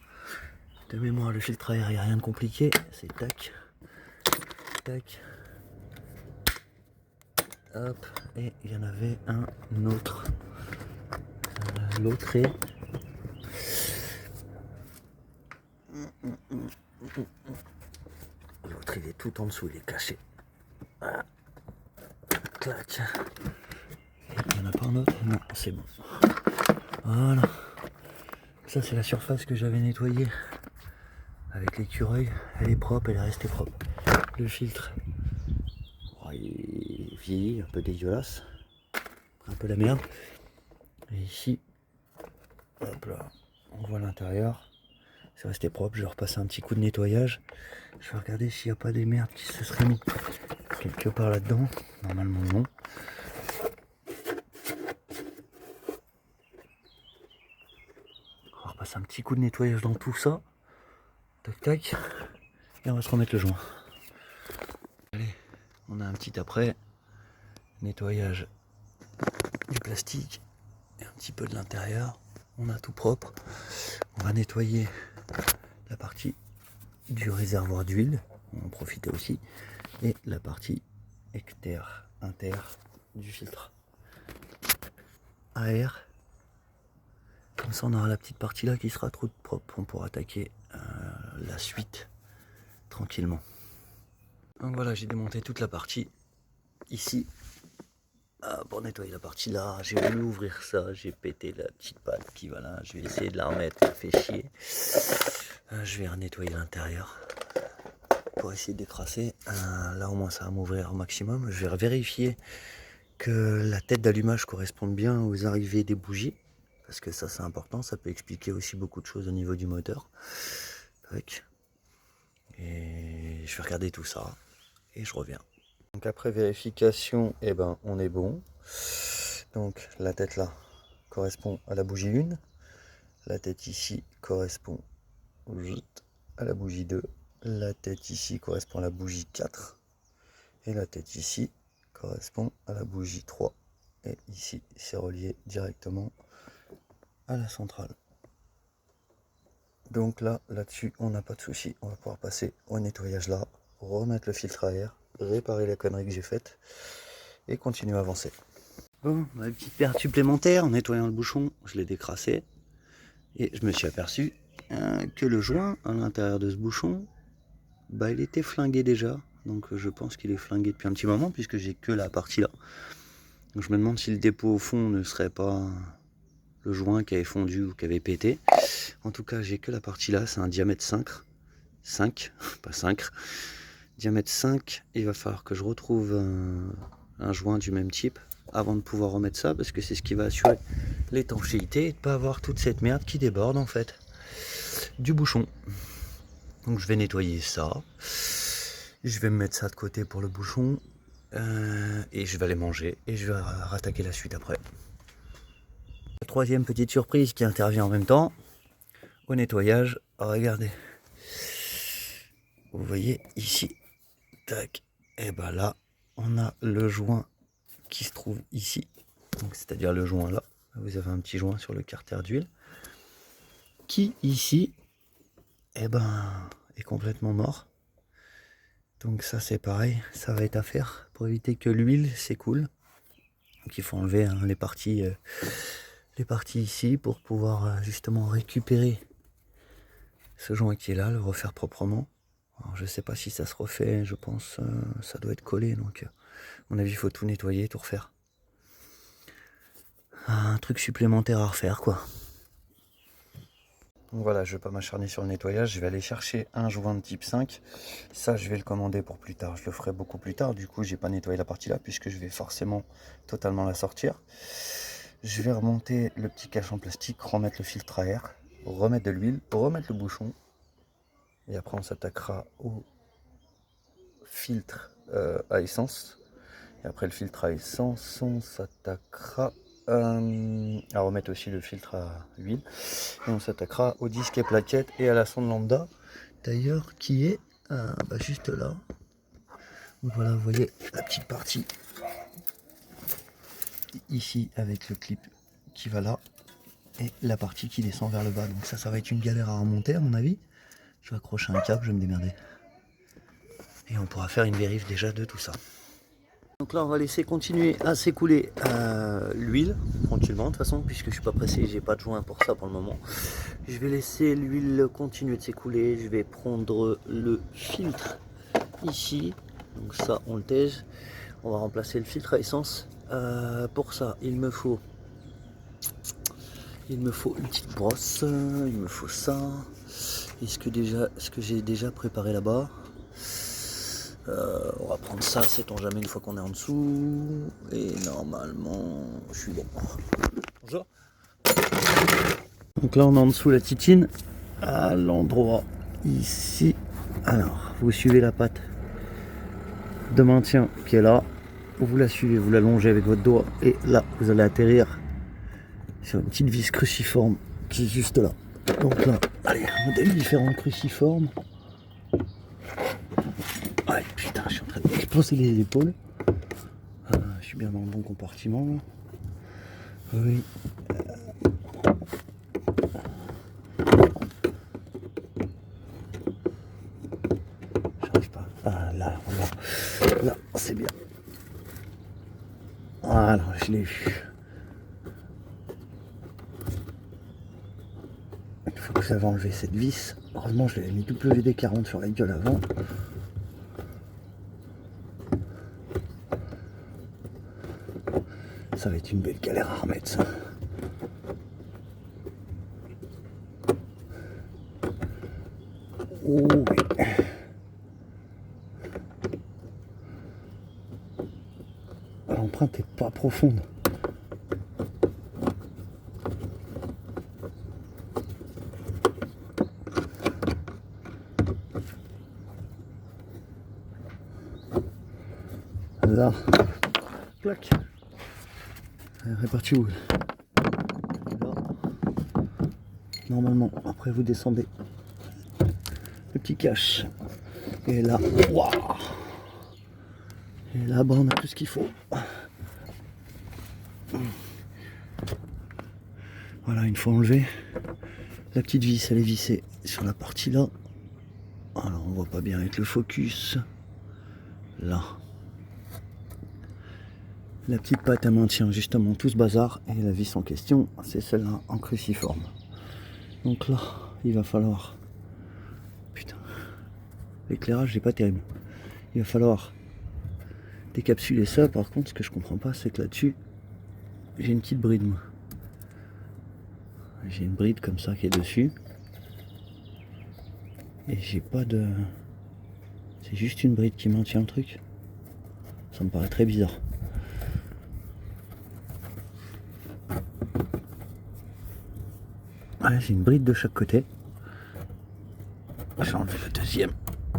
De mémoire, le filtre à air, il n'y a rien de compliqué. C'est tac, tac. Hop, et il y en avait un autre. L'autre est... L'autre il est tout en dessous, il est caché. Voilà. Clac. Il n'y en a pas un autre? Non, c'est bon. Voilà. Ça c'est la surface que j'avais nettoyée avec l'écureuil. Elle est propre, elle est restée propre. Le filtre, oh, il est vieilli, un peu dégueulasse. Un peu la merde. Et ici, hop là, on voit l'intérieur. C'est resté propre, je vais repasser un petit coup de nettoyage. Je vais regarder s'il n'y a pas des merdes qui se seraient mis quelque part là-dedans. Normalement non. On va repasser un petit coup de nettoyage dans tout ça. Tac tac. Et on va se remettre le joint. Allez, on a un petit après. Nettoyage du plastique. Et un petit peu de l'intérieur. On a tout propre. On va nettoyer la partie du réservoir d'huile. On va en profiter aussi. et la partie inter du filtre à air. Comme ça on aura la petite partie là qui sera trop propre, on pourra attaquer la suite tranquillement. Donc voilà, j'ai démonté toute la partie ici pour nettoyer la partie là. J'ai voulu ouvrir ça, j'ai pété la petite patte qui va là, je vais essayer de la remettre, ça fait chier. Je vais nettoyer l'intérieur pour essayer de décrasser. Là au moins ça va m'ouvrir au maximum. Je vais vérifier que la tête d'allumage corresponde bien aux arrivées des bougies, parce que ça c'est important, ça peut expliquer aussi beaucoup de choses au niveau du moteur. Et je vais regarder tout ça et je reviens. Donc après vérification, eh ben, on est bon. Donc la tête là correspond à la bougie 1, la tête ici correspond à la bougie 2, la tête ici correspond à la bougie 4 et la tête ici correspond à la bougie 3, et ici c'est relié directement à la centrale. Donc là-dessus on n'a pas de souci, on va pouvoir passer au nettoyage là, remettre le filtre à air, réparer la connerie que j'ai faite et continuer à avancer. Bon, ma petite perte supplémentaire en nettoyant le bouchon, je l'ai décrassé et je me suis aperçu que le joint à l'intérieur de ce bouchon, bah, il était flingué déjà. Donc je pense qu'il est flingué depuis un petit moment puisque j'ai que la partie là. Donc je me demande si le dépôt au fond ne serait pas le joint qui avait fondu ou qui avait pété. En tout cas, j'ai que la partie là, c'est un diamètre 5, pas 5. Diamètre 5, il va falloir que je retrouve un joint du même type avant de pouvoir remettre ça, parce que c'est ce qui va assurer l'étanchéité et de ne pas avoir toute cette merde qui déborde en fait du bouchon. Donc je vais nettoyer ça, je vais me mettre ça de côté pour le bouchon et je vais aller manger et je vais rattaquer la suite après. La troisième petite surprise qui intervient en même temps au nettoyage, regardez, vous voyez ici, tac, et ben là on a le joint qui se trouve ici, donc c'est-à-dire le joint là, vous avez un petit joint sur le carter d'huile qui ici est complètement mort. Donc ça c'est pareil, ça va être à faire pour éviter que l'huile s'écoule. Donc il faut enlever les parties ici pour pouvoir justement récupérer ce joint qui est là, le refaire proprement. Alors, je sais pas si ça se refait, je pense ça doit être collé, donc à mon avis il faut tout nettoyer, tout refaire. Un truc supplémentaire à refaire quoi. Donc voilà, je vais pas m'acharner sur le nettoyage, je vais aller chercher un joint de type 5. Ça je vais le commander pour plus tard, je le ferai beaucoup plus tard. Du coup j'ai pas nettoyé la partie là puisque je vais forcément totalement la sortir. Je vais remonter le petit cache en plastique, remettre le filtre à air, remettre de l'huile, remettre le bouchon. Et après on s'attaquera au filtre à essence. Et après le filtre à essence, on s'attaquera à remettre aussi le filtre à huile. Et on s'attaquera au disque et plaquettes et à la sonde lambda, d'ailleurs, qui est juste là. Donc voilà, vous voyez la petite partie ici avec le clip qui va là et la partie qui descend vers le bas. Donc ça va être une galère à remonter à mon avis. Je vais accrocher un câble, je vais me démerder. Et on pourra faire une vérif déjà de tout ça. Donc là on va laisser continuer à s'écouler l'huile tranquillement de toute façon, puisque je suis pas pressé, j'ai pas de joint pour ça pour le moment. Je vais laisser l'huile continuer de s'écouler, je vais prendre le filtre ici, donc ça on le taise, on va remplacer le filtre à essence. Pour ça il me faut une petite brosse, il me faut ça. Est-ce que j'ai déjà préparé là-bas? On va prendre ça, sait-on jamais une fois qu'on est en dessous. Et normalement, je suis bon. Bonjour. Donc là, on est en dessous la titine, à l'endroit ici. Alors, vous suivez la patte de maintien qui est là. Vous la suivez, vous la longez avec votre doigt. Et là, vous allez atterrir sur une petite vis cruciforme qui est juste là. Donc là, allez, on a des différentes cruciformes. Ouais, putain, je suis en train de m'exploser les épaules. Je suis bien dans le bon compartiment. Oui. J'arrive pas. Ah, là, voilà. Là, c'est bien. Voilà, je l'ai vu. Une fois que j'avais enlevé cette vis, heureusement je l'avais mis WD-40 sur la gueule avant. Ça va être une belle galère à remettre ça. Oh oui. L'empreinte est pas profonde. Là, plaque. Elle est partie où? Là. Normalement, après vous descendez le petit cache. Et là, waouh. Et là-bas, on a tout ce qu'il faut. Voilà, une fois enlevé, la petite vis, elle est vissée sur la partie là. Alors, on voit pas bien avec le focus. Là. La petite patte, elle maintient justement tout ce bazar. Et la vis en question, c'est celle-là en cruciforme. Donc là, il va falloir... Putain, l'éclairage n'est pas terrible. Il va falloir décapsuler ça. Par contre, ce que je comprends pas, c'est que là-dessus, j'ai une petite bride, moi. J'ai une bride comme ça qui est dessus. Et j'ai pas de... C'est juste une bride qui maintient le truc. Ça me paraît très bizarre. Voilà, j'ai une bride de chaque côté. Je vais enlever la deuxième.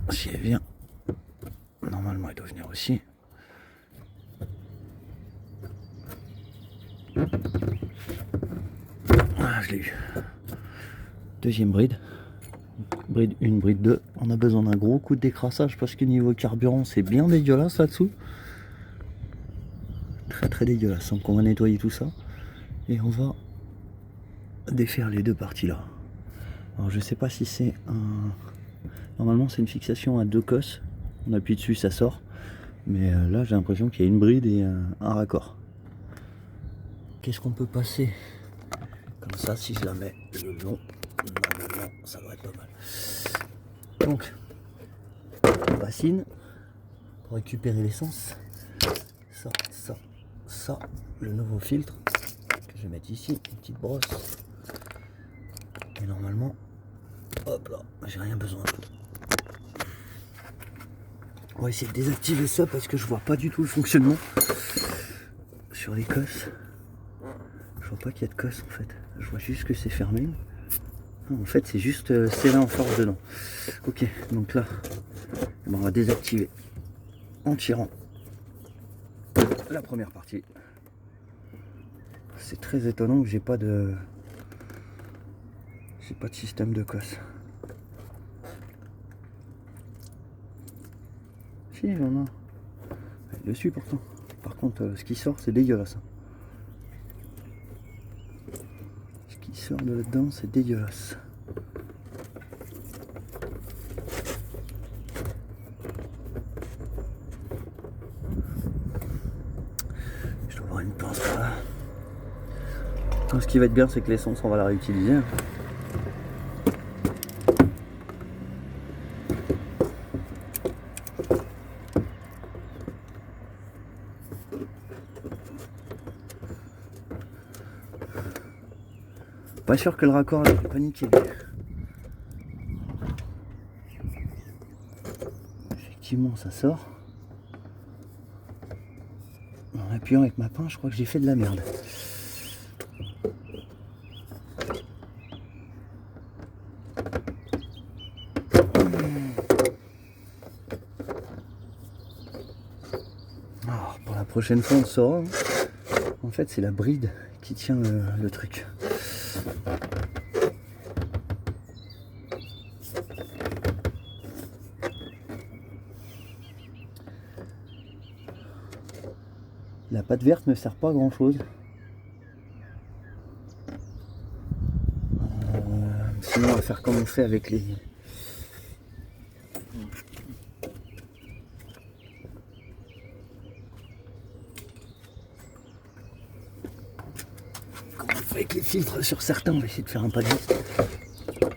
Si elle vient. Normalement, elle doit venir aussi. Ah, je l'ai eu. Deuxième bride. Bride 1, bride 2. On a besoin d'un gros coup de décrassage parce que niveau carburant, c'est bien dégueulasse là-dessous. Très très dégueulasse. Donc on va nettoyer tout ça. Et on va défaire les deux parties là. Alors je sais pas si c'est un... Normalement c'est une fixation à 2 cosses. On appuie dessus, ça sort. Mais là j'ai l'impression qu'il y a une bride et un raccord. Qu'est-ce qu'on peut passer comme ça si je la mets le long? Normalement ça devrait être pas mal. Donc racine pour récupérer l'essence. Ça, le nouveau filtre que je vais mettre ici, une petite brosse. Et normalement, hop là, j'ai rien besoin. On va essayer de désactiver ça parce que je vois pas du tout le fonctionnement sur les cosses. Je vois pas qu'il y a de cosse en fait. Je vois juste que c'est fermé. Non, en fait, c'est juste serré en force dedans. Ok, donc là, on va désactiver en tirant la première partie. C'est très étonnant que j'ai pas de système de cosse. Si, j'en ai dessus pourtant. Par contre, ce qui sort, c'est dégueulasse. Ce qui sort de là-dedans, c'est dégueulasse. Je dois avoir une pince par là. Donc, ce qui va être bien, c'est que l'essence, on va la réutiliser. Pas sûr que le raccord ait paniqué. Effectivement, ça sort. En appuyant avec ma pince, je crois que j'ai fait de la merde. Alors, pour la prochaine fois, on saura. En fait, c'est la bride qui tient le truc. La pâte verte ne sert pas à grand chose. Sinon on va faire comme on fait avec les filtre sur certains, on va essayer de faire un pas de geste.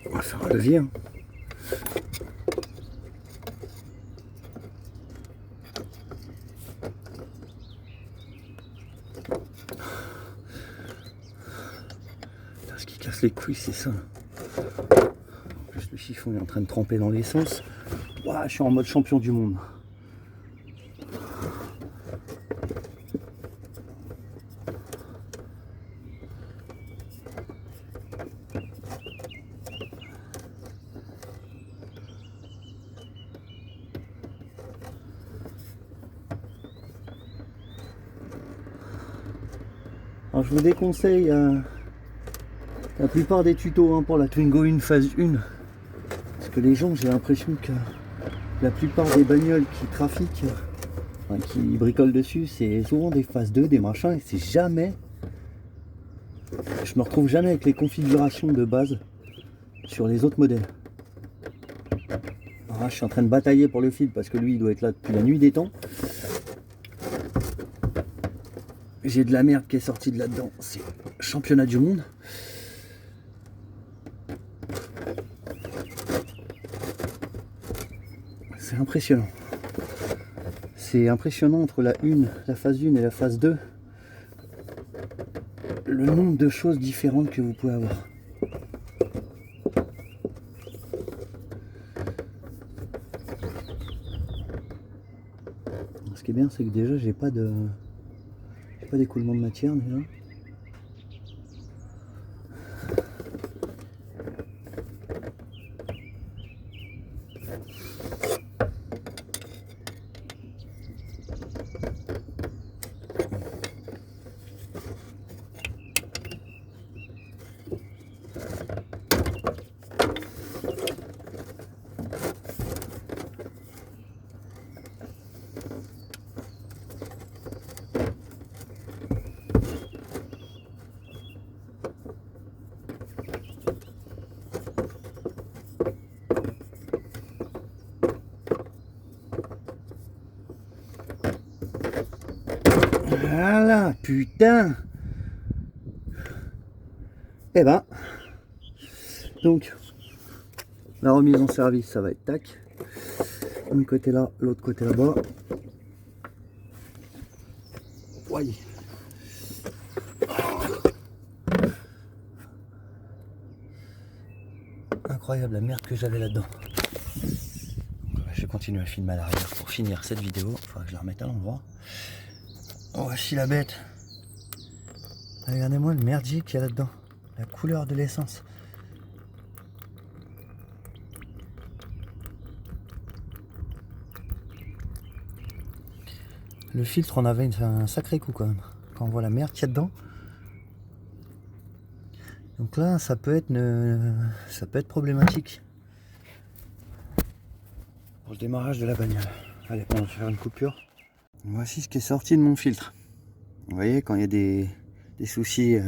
On va faire un levier. Hein. Ce qui casse les couilles, c'est ça. En plus, le chiffon est en train de tremper dans l'essence. Ouah, je suis en mode champion du monde. Alors je vous déconseille la plupart des tutos hein, pour la Twingo 1 phase 1. Parce que les gens, j'ai l'impression que la plupart des bagnoles qui trafiquent, enfin, qui bricolent dessus, c'est souvent des phases 2, des machins, et c'est jamais... Je me retrouve jamais avec les configurations de base sur les autres modèles. Alors là, je suis en train de batailler pour le fil parce que lui, il doit être là depuis la nuit des temps. J'ai de la merde qui est sortie de là-dedans. C'est championnat du monde. C'est impressionnant. C'est impressionnant entre la phase 1 et la phase 2. Le nombre de choses différentes que vous pouvez avoir. Ce qui est bien, c'est que déjà, j'ai pas d'écoulement de matière déjà. Voilà, putain. Eh ben, donc, la remise en service, ça va être tac. Un côté là, l'autre côté là-bas. Ouais. Incroyable la merde que j'avais là-dedans. Je vais continuer à filmer à l'arrière pour finir cette vidéo. Il faudra que je la remette à l'endroit. Oh, voici la bête. Regardez-moi le merdier qu'il y a là-dedans. La couleur de l'essence. Le filtre, on avait un sacré coup quand même. Quand on voit la merde qu'il y a dedans. Donc là, ça peut être problématique. Pour le démarrage de la bagnole. Allez, on va faire une coupure. Voici ce qui est sorti de mon filtre. Vous voyez, quand il y a des soucis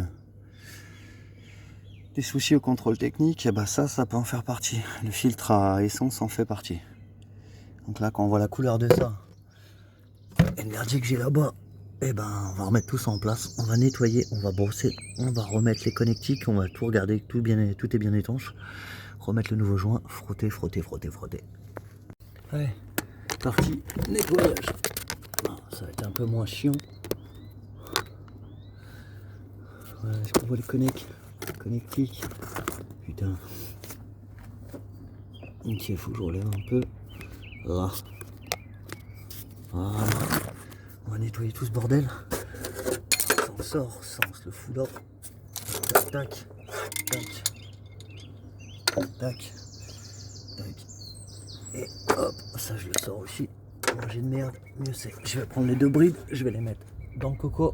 au contrôle technique, et bah ça peut en faire partie. Le filtre à essence en fait partie. Donc là, quand on voit la couleur de ça et le merdier que j'ai là-bas, et ben on va remettre tout ça en place. On va nettoyer, on va brosser, on va remettre les connectiques, on va tout regarder, tout est bien étanche. Remettre le nouveau joint, frotter. Allez, parti nettoyage. Ça va être un peu moins chiant. Voilà, est-ce qu'on voit les connectiques? Putain. Ok, il faut que je relève un peu. Là. Voilà. On va nettoyer tout ce bordel. Ça en sort, ça on se le fout là. Tac. Et hop, ça je le sors aussi. Manger de merde, mieux c'est. Je vais prendre les deux brides, je vais les mettre dans le coco.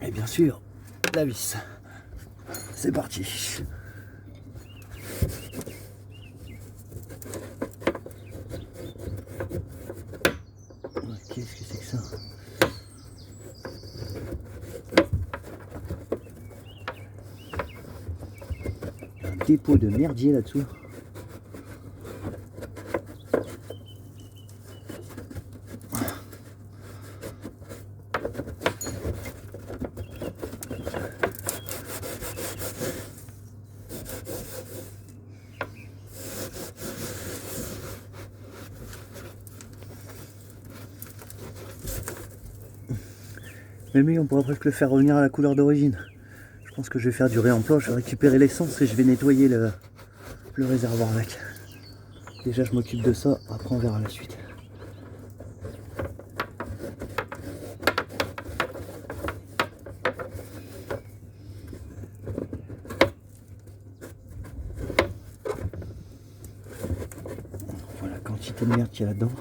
Et bien sûr, la vis. C'est parti. Qu'est-ce que c'est que ça? Un dépôt de merdier là-dessous. Mais lui, on pourrait presque le faire revenir à la couleur d'origine. Je pense que je vais faire du réemploi, je vais récupérer l'essence et je vais nettoyer le réservoir avec. Déjà, je m'occupe de ça, après on verra la suite. Voilà la quantité de merde qu'il y a là-dedans.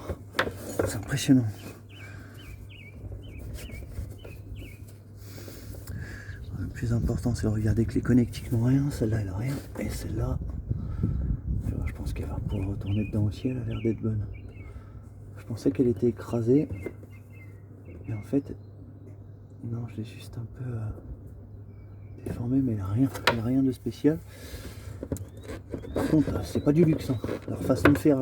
C'est impressionnant. Le plus important, c'est de regarder que les connectiques n'ont rien. Celle-là, elle a rien. Et celle-là, je pense qu'elle va pouvoir retourner dedans aussi. Elle a l'air d'être bonne. Je pensais qu'elle était écrasée. Et en fait, non, je l'ai juste un peu déformée, mais elle a rien. Elle a rien de spécial. Par contre, c'est pas du luxe. Hein. Leur façon de faire,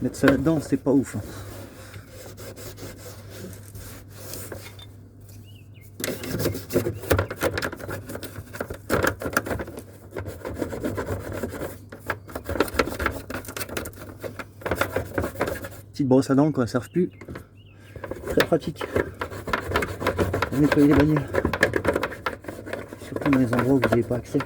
mettre ça là-dedans, c'est pas ouf. Hein. Petite brosse à dents quand elles ne servent plus. Très pratique. Pour nettoyer les bagnoles. Surtout dans les endroits où vous n'avez pas accès.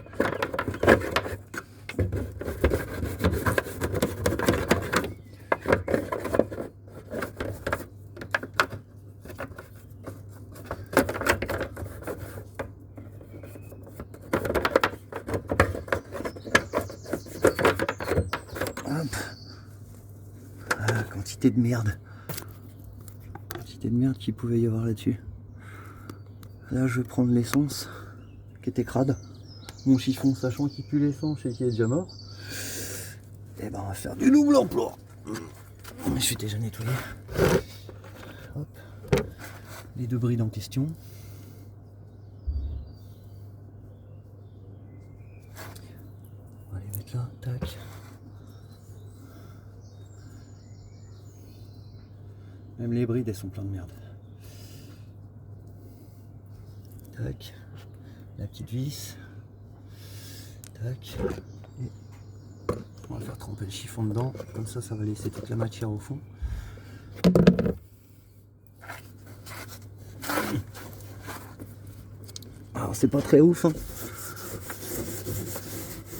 Quantité de merde. Quantité de merde qu'il pouvait y avoir là-dessus. Là, je vais prendre l'essence qui était crade. Mon chiffon, sachant qu'il pue l'essence et qu'il est déjà mort. Et ben, on va faire du double emploi. Je suis déjà nettoyé. Hop. Les deux brides en question. On va les mettre là. Tac. Même les brides, elles sont pleines de merde. Tac. La petite vis. Tac. Et on va faire tremper le chiffon dedans. Comme ça, ça va laisser toute la matière au fond. Alors, c'est pas très ouf. Hein.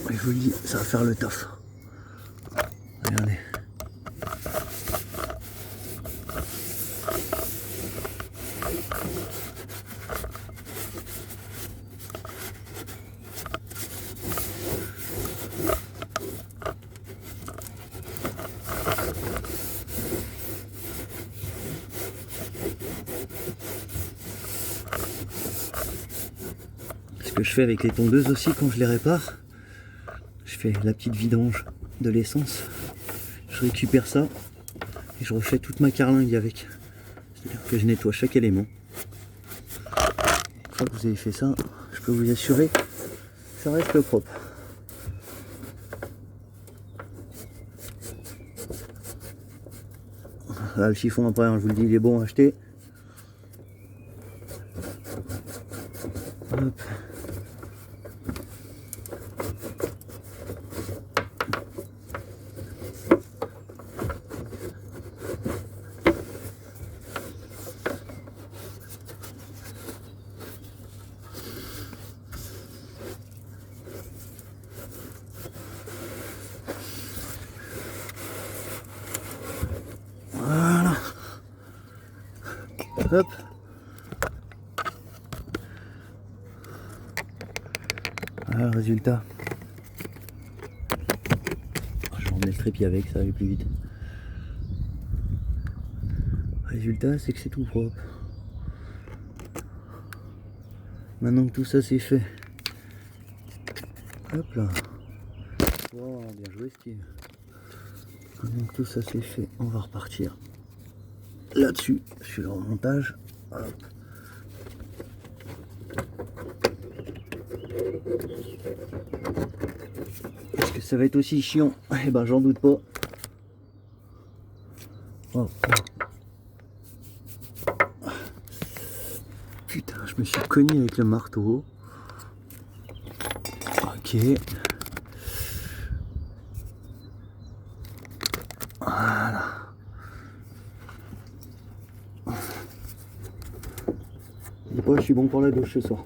Mais je vous le dis, ça va faire le taf. Regardez. Ce que je fais avec les tondeuses aussi quand je les répare, je fais la petite vidange de l'essence, je récupère ça et je refais toute ma carlingue avec. C'est-à-dire que je nettoie chaque élément. Une fois que vous avez fait ça, je peux vous assurer que ça reste propre. Là, le chiffon après, hein, je vous le dis, il est bon à acheter. Hop. Voilà. Hop. Voilà le résultat. Je vais emmener le trépied avec, ça va aller plus vite. Le résultat, c'est que c'est tout propre. Maintenant que tout ça c'est fait. Hop là. Wow, bien joué Steve. Maintenant que tout ça c'est fait, on va repartir là-dessus, sur le remontage. Hop. Est-ce que ça va être aussi chiant? Eh ben j'en doute pas. Oh. Putain, je me suis cogné avec le marteau. Ok. Voilà. Ouais, je suis bon pour la douche ce soir.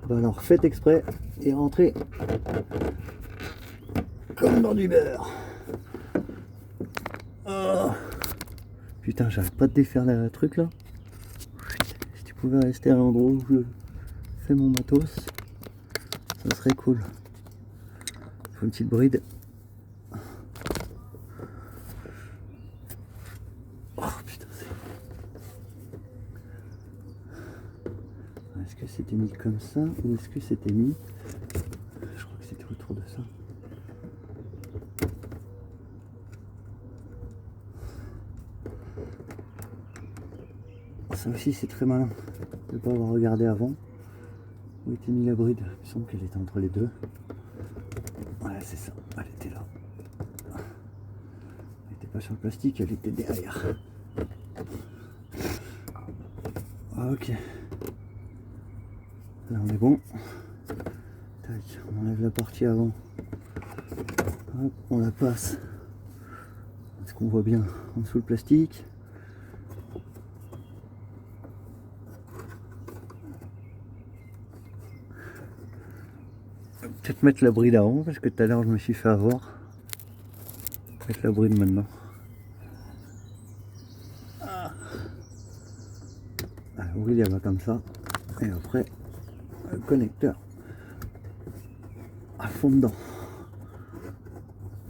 Bah alors faites exprès et rentrez comme dans du beurre. Oh. Putain, j'arrête pas de défaire le truc là. Si tu pouvais rester à l'endroit où je fais mon matos, ça serait cool. Il faut une petite bride. Oh putain, est-ce que c'était mis comme ça ou est-ce que c'était mis... Je crois que c'était autour de ça. Ça aussi c'est très malin de ne pas avoir regardé avant où était mis la bride. Il me semble qu'elle était entre les deux. Voilà, c'est ça, elle était là. Elle n'était pas sur le plastique, elle était derrière. Ah, ok. Là on est bon. Tac, on enlève la partie avant. Hop, on la passe. Est-ce qu'on voit bien en dessous le plastique? Peut-être mettre la bride avant parce que tout à l'heure je me suis fait avoir. Mettre la bride maintenant. Ah. La bride elle va comme ça. Et après le connecteur à fond dedans.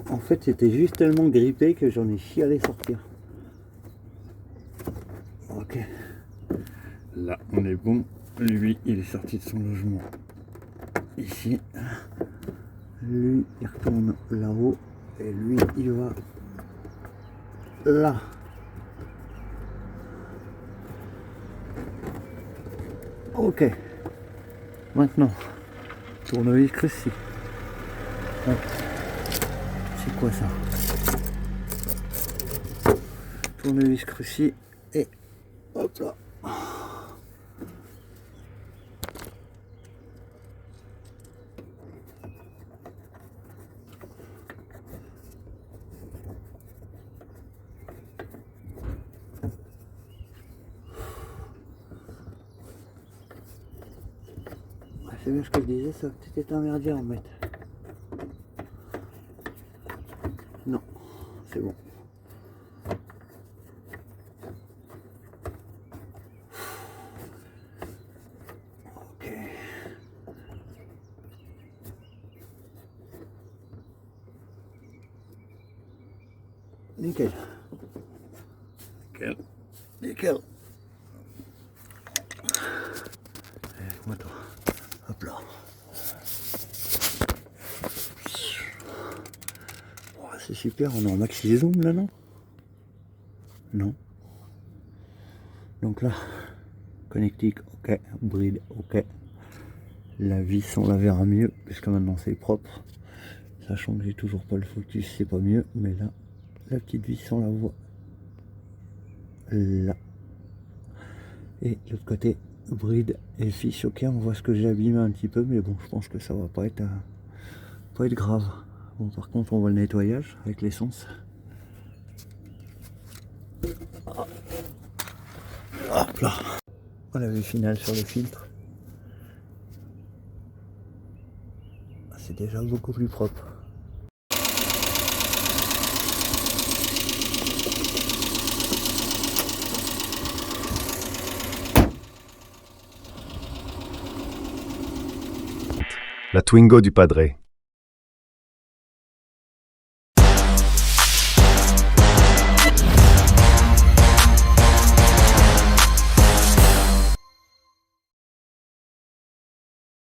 En fait c'était juste tellement grippé que j'en ai chialé sortir. Ok. Là on est bon. Lui il est sorti de son logement. Ici, lui il retourne là-haut et lui il va là. Ok, maintenant tournevis cruci. C'est quoi ça? Tournevis cruci et hop là. C'est bien ce que je disais, ça va peut-être être un merdier à en mettre. Non, c'est bon. Ok. Nickel. Nickel. Nickel. Moi toi. Hop là. Oh, c'est super, on est en maxi zoom là, non? Non. Donc là, connectique, ok. Bride, ok. La vis, on la verra mieux, puisque maintenant c'est propre. Sachant que j'ai toujours pas le focus, c'est pas mieux. Mais là, la petite vis, on la voit là. Et de l'autre côté, bride et fiche, ok, on voit ce que j'ai abîmé un petit peu, mais bon, je pense que ça va pas être grave. Bon, par contre, on voit le nettoyage avec l'essence. Hop là. On la vue finale sur le filtre. C'est déjà beaucoup plus propre. La Twingo du Padre.